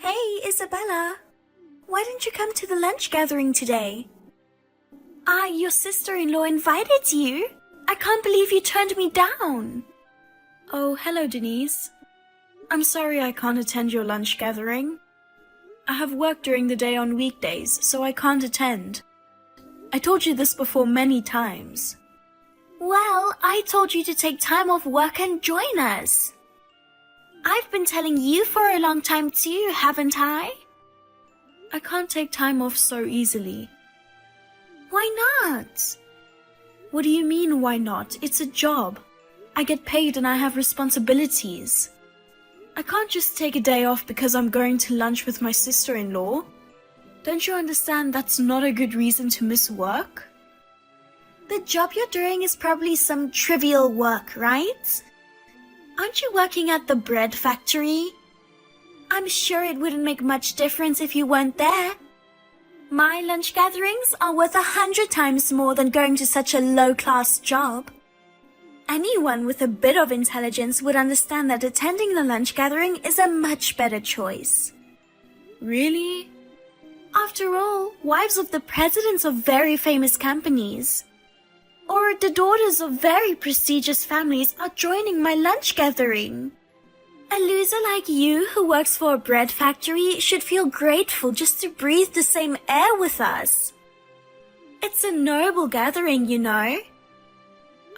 Hey, Isabella. Why didn't you come to the lunch gathering today? Your sister-in-law invited you. I can't believe you turned me down. Oh, hello, Denise. I'm sorry I can't attend your lunch gathering. I have work during the day on weekdays, so I can't attend. I told you this before many times. Well, I told you to take time off work and join us. I've been telling you for a long time too, haven't I? I can't take time off so easily. Why not? What do you mean, why not? It's a job. I get paid and I have responsibilities. I can't just take a day off because I'm going to lunch with my sister-in-law. Don't you understand that's not a good reason to miss work? The job you're doing is probably some trivial work, right? Aren't you working at the bread factory? I'm sure it wouldn't make much difference if you weren't there. My lunch gatherings are worth 100 times more than going to such a low-class job. Anyone with a bit of intelligence would understand that attending the lunch gathering is a much better choice. Really? After all, wives of the presidents of very famous companies, or the daughters of very prestigious families are joining my lunch gathering. A loser like you who works for a bread factory should feel grateful just to breathe the same air with us. It's a noble gathering, you know.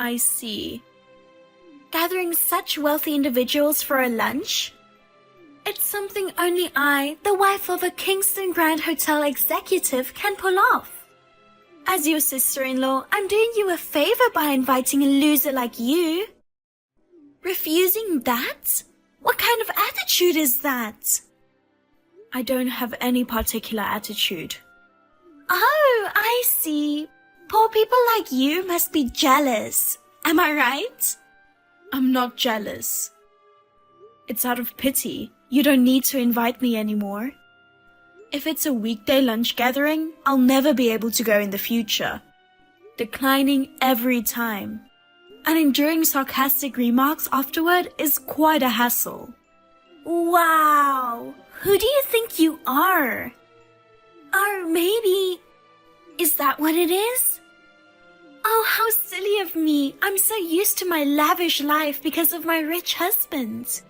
I see. Gathering such wealthy individuals for a lunch? It's something only I, the wife of a Kingston Grand Hotel executive, can pull off. As your sister-in-law, I'm doing you a favor by inviting a loser like you. Refusing that? What kind of attitude is that? I don't have any particular attitude. Oh, I see. Poor people like you must be jealous. Am I right? I'm not jealous. It's out of pity. You don't need to invite me anymore. If it's a weekday lunch gathering, I'll never be able to go in the future. Declining every time. And enduring sarcastic remarks afterward is quite a hassle. Wow! Who do you think you are? Or maybe... is that what it is? Oh, how silly of me. I'm so used to my lavish life because of my rich husband.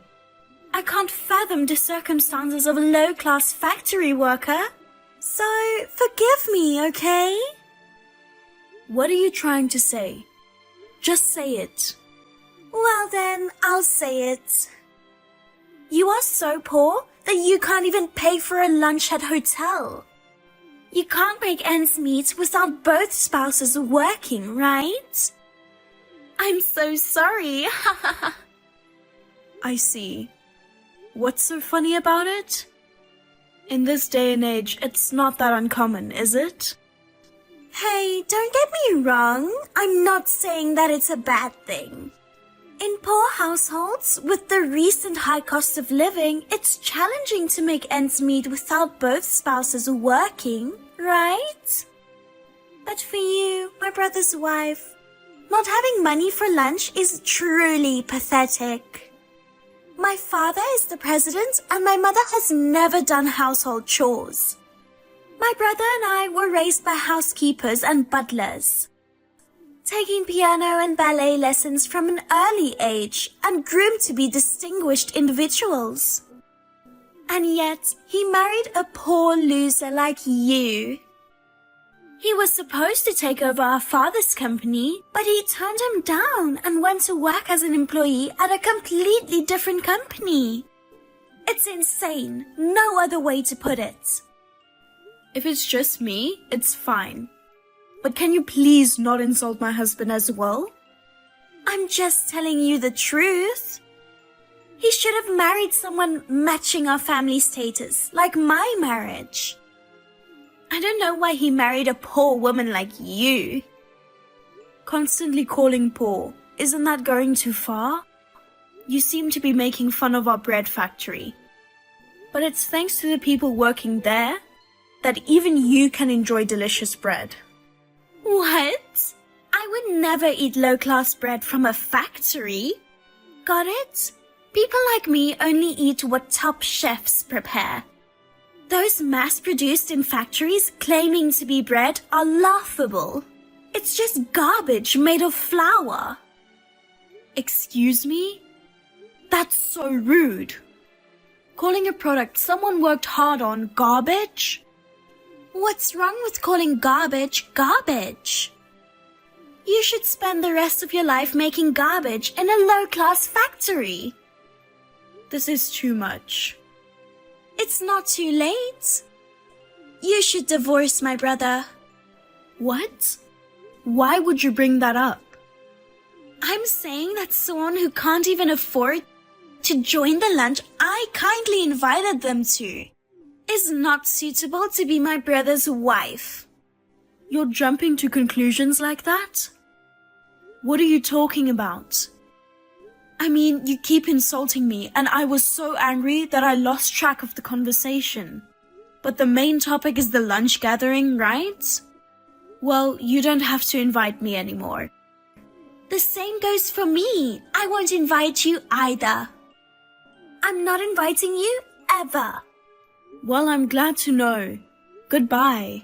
I can't fathom the circumstances of a low-class factory worker. So, forgive me, okay? What are you trying to say? Just say it. Well then, I'll say it. You are so poor that you can't even pay for a lunch at hotel. You can't make ends meet without both spouses working, right? I'm so sorry. I see. What's so funny about it? In this day and age, it's not that uncommon, is it? Hey, don't get me wrong. I'm not saying that it's a bad thing. In poor households, with the recent high cost of living, it's challenging to make ends meet without both spouses working, right? But for you, my brother's wife, not having money for lunch is truly pathetic. My father is the president and my mother has never done household chores. My brother and I were raised by housekeepers and butlers, taking piano and ballet lessons from an early age and groomed to be distinguished individuals. And yet, he married a poor loser like you. He was supposed to take over our father's company, but he turned him down and went to work as an employee at a completely different company. It's insane. No other way to put it. If it's just me, it's fine. But can you please not insult my husband as well? I'm just telling you the truth. He should have married someone matching our family status, like my marriage. I don't know why he married a poor woman like you. Constantly calling poor, isn't that going too far? You seem to be making fun of our bread factory. But it's thanks to the people working there that even you can enjoy delicious bread. What? I would never eat low-class bread from a factory. Got it? People like me only eat what top chefs prepare. Those mass-produced in factories claiming to be bread are laughable. It's just garbage made of flour. Excuse me? That's so rude. Calling a product someone worked hard on garbage? What's wrong with calling garbage garbage? You should spend the rest of your life making garbage in a low-class factory. This is too much. It's not too late. You should divorce my brother. What? Why would you bring that up? I'm saying that someone who can't even afford to join the lunch I kindly invited them to is not suitable to be my brother's wife. You're jumping to conclusions like that? What are you talking about? I mean, you keep insulting me, and I was so angry that I lost track of the conversation. But the main topic is the lunch gathering, right? Well, you don't have to invite me anymore. The same goes for me. I won't invite you either. I'm not inviting you ever. Well, I'm glad to know. Goodbye.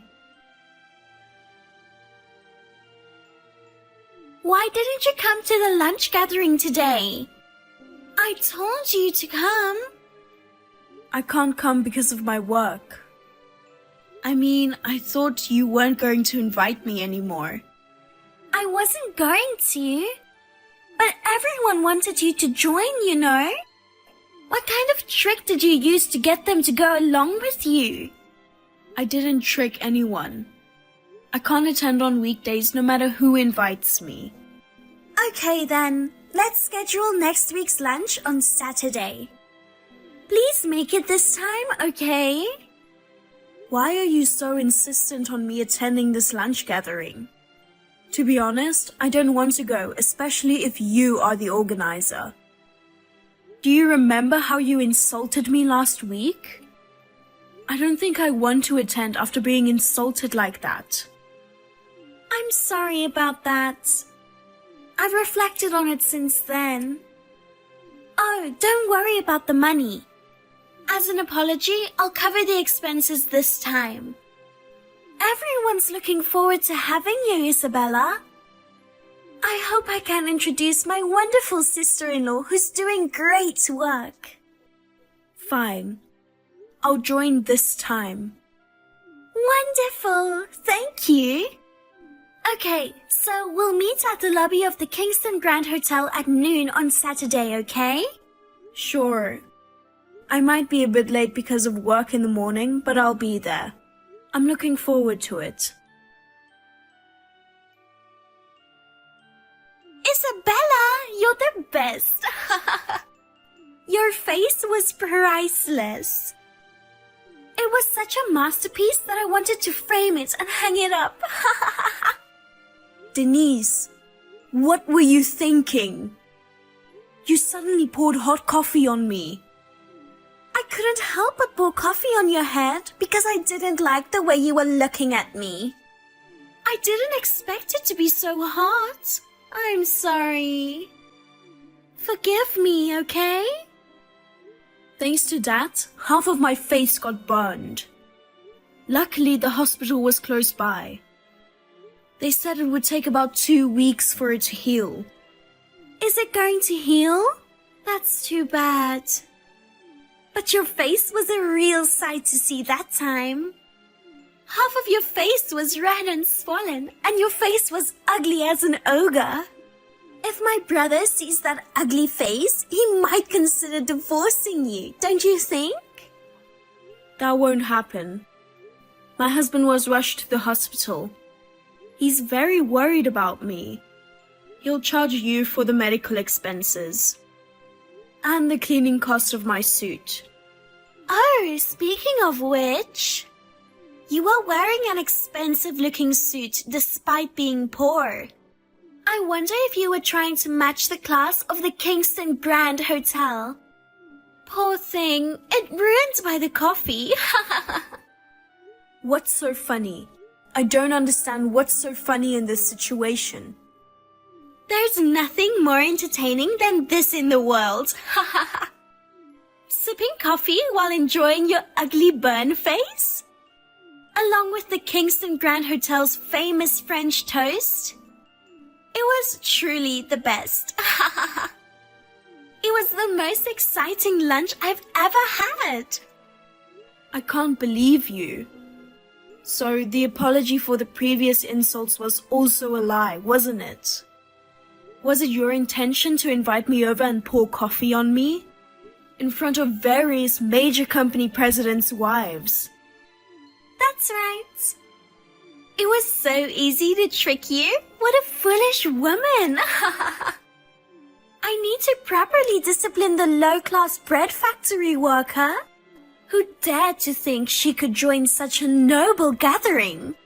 Why didn't you come to the lunch gathering today? I told you to come. I can't come because of my work. I mean, I thought you weren't going to invite me anymore. I wasn't going to. But everyone wanted you to join, you know. What kind of trick did you use to get them to go along with you? I didn't trick anyone. I can't attend on weekdays no matter who invites me. Okay then, let's schedule next week's lunch on Saturday. Please make it this time, okay? Why are you so insistent on me attending this lunch gathering? To be honest, I don't want to go, especially if you are the organizer. Do you remember how you insulted me last week? I don't think I want to attend after being insulted like that. I'm sorry about that. I've reflected on it since then. Oh, don't worry about the money. As an apology, I'll cover the expenses this time. Everyone's looking forward to having you, Isabella. I hope I can introduce my wonderful sister-in-law who's doing great work. Fine. I'll join this time. Wonderful. Thank you. Okay, so we'll meet at the lobby of the Kingston Grand Hotel at noon on Saturday, okay? Sure. I might be a bit late because of work in the morning, but I'll be there. I'm looking forward to it. Isabella, you're the best. Your face was priceless. It was such a masterpiece that I wanted to frame it and hang it up. Denise, what were you thinking? You suddenly poured hot coffee on me. I couldn't help but pour coffee on your head because I didn't like the way you were looking at me. I didn't expect it to be so hot. I'm sorry. Forgive me, okay? Thanks to that, half of my face got burned. Luckily, the hospital was close by. They said it would take about 2 weeks for it to heal. Is it going to heal? That's too bad. But your face was a real sight to see that time. Half of your face was red and swollen, and your face was ugly as an ogre. If my brother sees that ugly face, he might consider divorcing you, don't you think? That won't happen. My husband was rushed to the hospital. He's very worried about me. He'll charge you for the medical expenses and the cleaning cost of my suit. Oh, speaking of which, you are wearing an expensive-looking suit despite being poor. I wonder if you were trying to match the class of the Kingston Grand Hotel. Poor thing, it ruined by the coffee. What's so funny? I don't understand what's so funny in this situation. There's nothing more entertaining than this in the world. sipping coffee while enjoying your ugly burn face, along with the Kingston Grand Hotel's famous French toast. It was truly the best. It was the most exciting lunch I've ever had. I can't believe you. So the apology for the previous insults was also a lie, wasn't it? Was it your intention to invite me over and pour coffee on me? In front of various major company presidents' wives? That's right. It was so easy to trick you. What a foolish woman. I need to properly discipline the low-class bread factory worker who dared to think she could join such a noble gathering.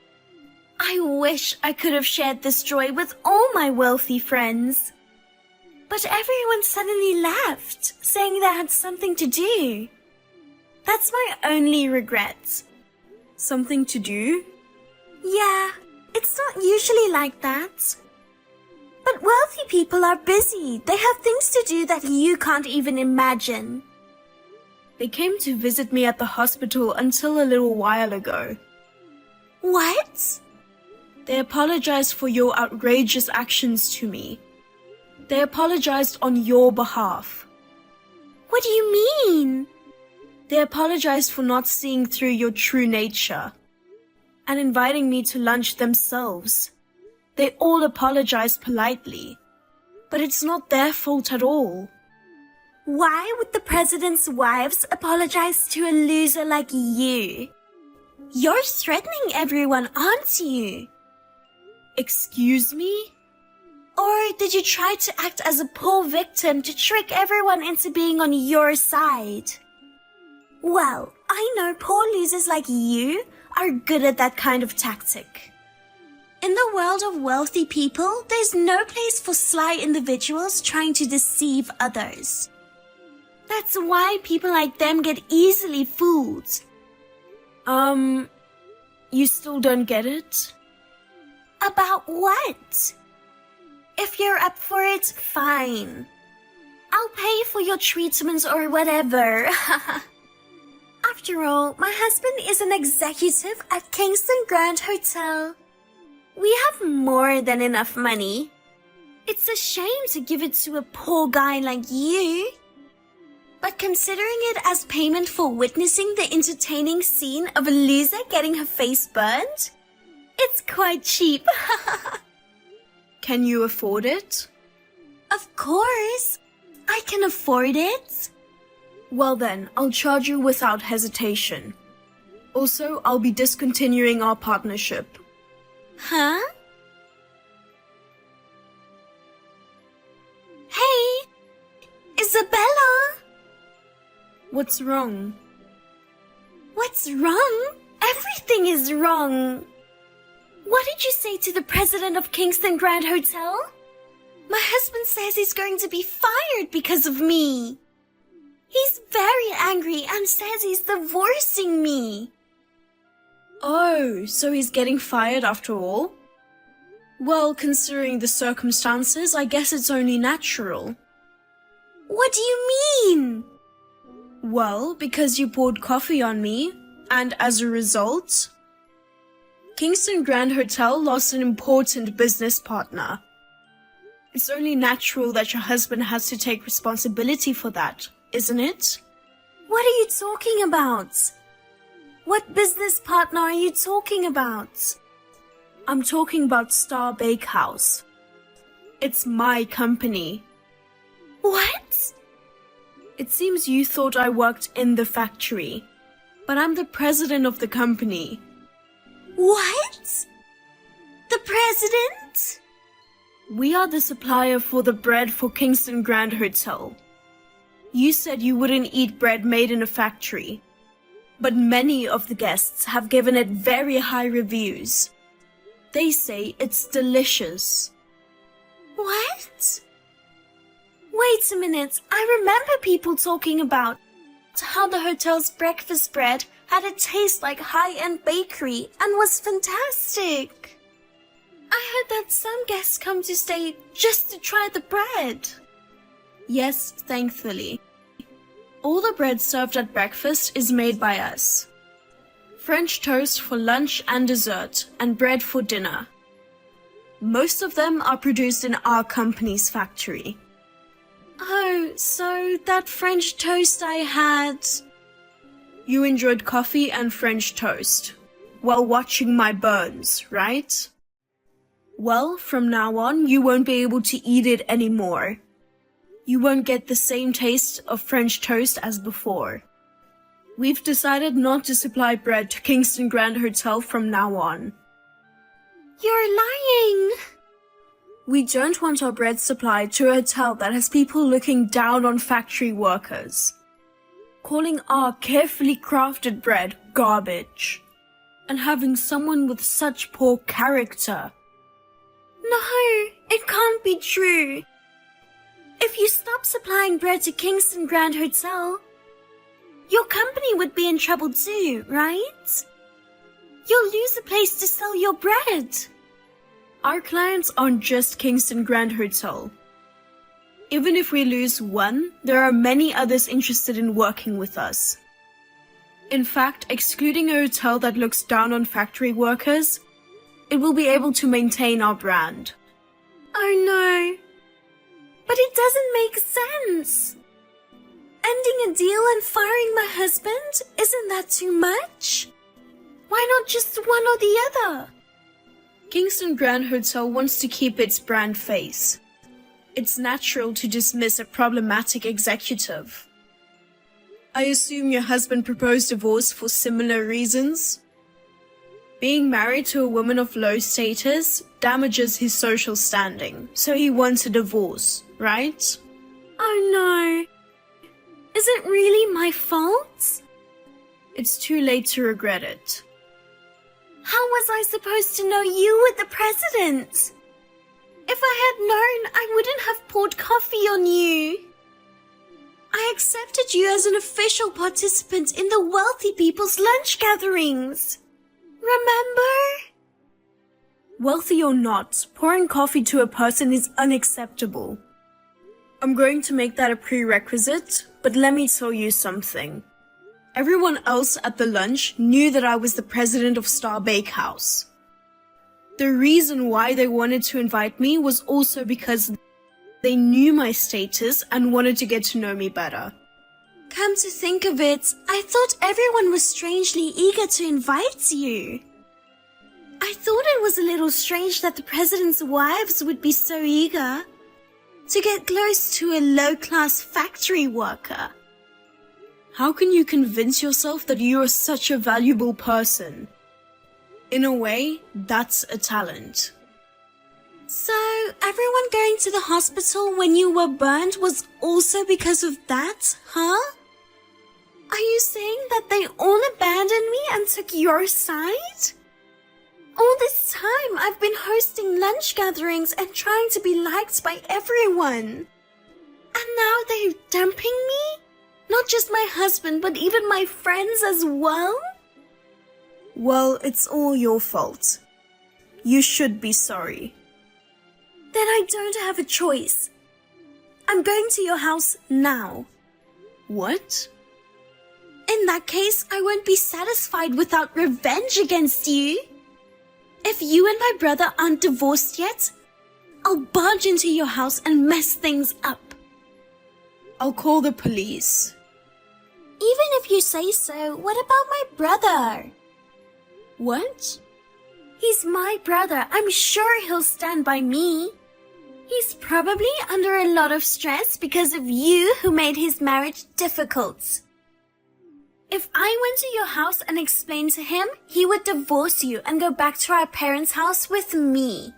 I wish I could have shared this joy with all my wealthy friends. But everyone suddenly left, saying they had something to do. That's my only regret. Something to do? Yeah, it's not usually like that. But wealthy people are busy. They have things to do that you can't even imagine. They came to visit me at the hospital until a little while ago. What? They apologized for your outrageous actions to me. They apologized on your behalf. What do you mean? They apologized for not seeing through your true nature and inviting me to lunch themselves. They all apologized politely, but it's not their fault at all. Why would the president's wives apologize to a loser like you? You're threatening everyone, aren't you? Excuse me? Or did you try to act as a poor victim to trick everyone into being on your side? Well, I know poor losers like you are good at that kind of tactic. In the world of wealthy people, there's no place for sly individuals trying to deceive others. That's why people like them get easily fooled. You still don't get it? About what? If you're up for it, fine. I'll pay for your treatments or whatever. After all, my husband is an executive at Kingston Grand Hotel. We have more than enough money. It's a shame to give it to a poor guy like you. But considering it as payment for witnessing the entertaining scene of a loser getting her face burned, it's quite cheap. Can you afford it? Of course. I can afford it. Well then, I'll charge you without hesitation. Also, I'll be discontinuing our partnership. Huh? Hey! Isabella! What's wrong? What's wrong? Everything is wrong. What did you say to the president of Kingston Grand Hotel? My husband says he's going to be fired because of me. He's very angry and says he's divorcing me. Oh, so he's getting fired after all? Well, considering the circumstances, I guess it's only natural. What do you mean? Well, because you poured coffee on me, and as a result, Kingston Grand Hotel lost an important business partner. It's only natural that your husband has to take responsibility for that, isn't it? What are you talking about? What business partner are you talking about? I'm talking about Star Bakehouse. It's my company. What? It seems you thought I worked in the factory, but I'm the president of the company. What? The president? We are the supplier for the bread for Kingston Grand Hotel. You said you wouldn't eat bread made in a factory, but many of the guests have given it very high reviews. They say it's delicious. What? Wait a minute, I remember people talking about how the hotel's breakfast bread had a taste like high-end bakery and was fantastic. I heard that some guests come to stay just to try the bread. Yes, thankfully. All the bread served at breakfast is made by us. French toast for lunch and dessert, and bread for dinner. Most of them are produced in our company's factory. Oh, so that French toast I had... You enjoyed coffee and French toast while watching my burns, right? Well, from now on, you won't be able to eat it anymore. You won't get the same taste of French toast as before. We've decided not to supply bread to Kingston Grand Hotel from now on. You're lying! We don't want our bread supplied to a hotel that has people looking down on factory workers, calling our carefully crafted bread garbage, and having someone with such poor character. No, it can't be true. If you stop supplying bread to Kingston Grand Hotel, your company would be in trouble too, right? You'll lose a place to sell your bread. Our clients aren't just Kingston Grand Hotel. Even if we lose one, there are many others interested in working with us. In fact, excluding a hotel that looks down on factory workers, it will be able to maintain our brand. Oh no. But it doesn't make sense. Ending a deal and firing my husband, isn't that too much? Why not just one or the other? Kingston Grand Hotel wants to keep its brand face. It's natural to dismiss a problematic executive. I assume your husband proposed divorce for similar reasons? Being married to a woman of low status damages his social standing, so he wants a divorce, right? Oh no. Is it really my fault? It's too late to regret it. How was I supposed to know you were the president? If I had known, I wouldn't have poured coffee on you. I accepted you as an official participant in the wealthy people's lunch gatherings. Remember? Wealthy or not, pouring coffee to a person is unacceptable. I'm going to make that a prerequisite, but let me tell you something. Everyone else at the lunch knew that I was the president of Star Bakehouse. The reason why they wanted to invite me was also because they knew my status and wanted to get to know me better. Come to think of it, I thought everyone was strangely eager to invite you. I thought it was a little strange that the president's wives would be so eager to get close to a low-class factory worker. How can you convince yourself that you are such a valuable person? In a way, that's a talent. So, everyone going to the hospital when you were burned was also because of that, huh? Are you saying that they all abandoned me and took your side? All this time, I've been hosting lunch gatherings and trying to be liked by everyone. And now they're dumping me? Not just my husband, but even my friends as well? Well, it's all your fault. You should be sorry. Then I don't have a choice. I'm going to your house now. What? In that case, I won't be satisfied without revenge against you. If you and my brother aren't divorced yet, I'll barge into your house and mess things up. I'll call the police. Even if you say so, what about my brother? What? He's my brother. I'm sure he'll stand by me. He's probably under a lot of stress because of you who made his marriage difficult. If I went to your house and explained to him, he would divorce you and go back to our parents' house with me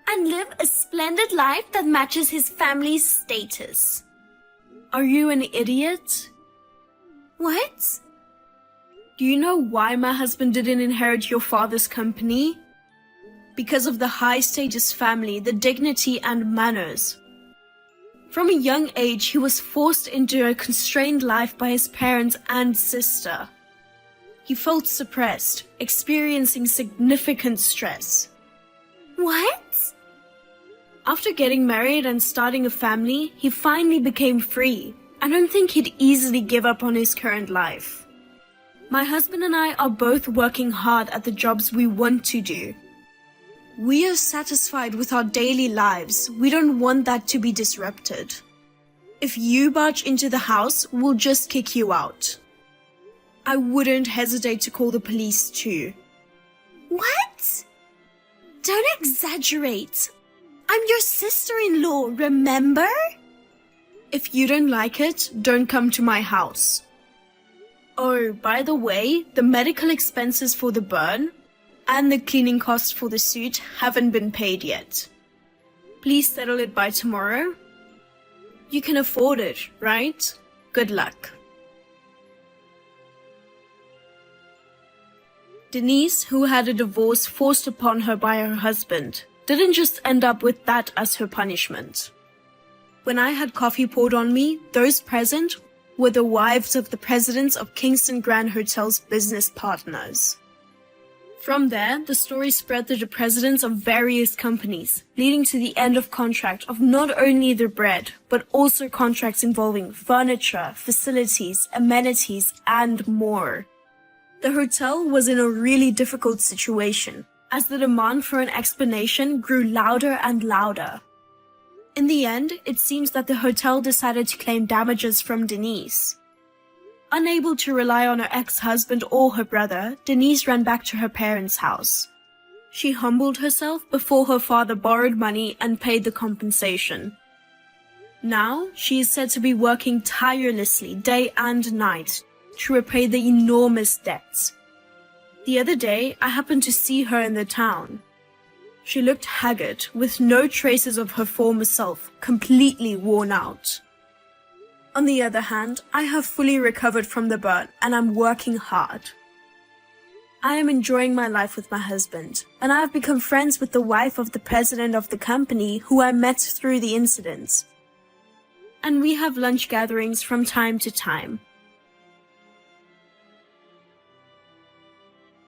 and live a splendid life that matches his family's status. Are you an idiot? What? Do you know why my husband didn't inherit your father's company? Because of the high status family, the dignity and manners. From a young age, he was forced into a constrained life by his parents and sister. He felt suppressed, experiencing significant stress. What? After getting married and starting a family, he finally became free, I don't think he'd easily give up on his current life. My husband and I are both working hard at the jobs we want to do. We are satisfied with our daily lives. We don't want that to be disrupted. If you barge into the house, we'll just kick you out. I wouldn't hesitate to call the police too. What? Don't exaggerate. I'm your sister-in-law, remember? If you don't like it, don't come to my house. Oh, by the way, the medical expenses for the burn and the cleaning costs for the suit haven't been paid yet. Please settle it by tomorrow. You can afford it, right? Good luck. Denise, who had a divorce forced upon her by her husband, didn't just end up with that as her punishment. When I had coffee poured on me, those present were the wives of the presidents of Kingston Grand Hotel's business partners. From there, the story spread to the presidents of various companies, leading to the end of contract of not only the bread, but also contracts involving furniture, facilities, amenities, and more. The hotel was in a really difficult situation, as the demand for an explanation grew louder and louder. In the end, it seems that the hotel decided to claim damages from Denise. Unable to rely on her ex-husband or her brother, Denise ran back to her parents' house. She humbled herself before her father borrowed money and paid the compensation. Now, she is said to be working tirelessly day and night to repay the enormous debts. The other day, I happened to see her in the town. She looked haggard, with no traces of her former self, completely worn out. On the other hand, I have fully recovered from the burn and I'm working hard. I am enjoying my life with my husband, and I have become friends with the wife of the president of the company who I met through the incident. And we have lunch gatherings from time to time.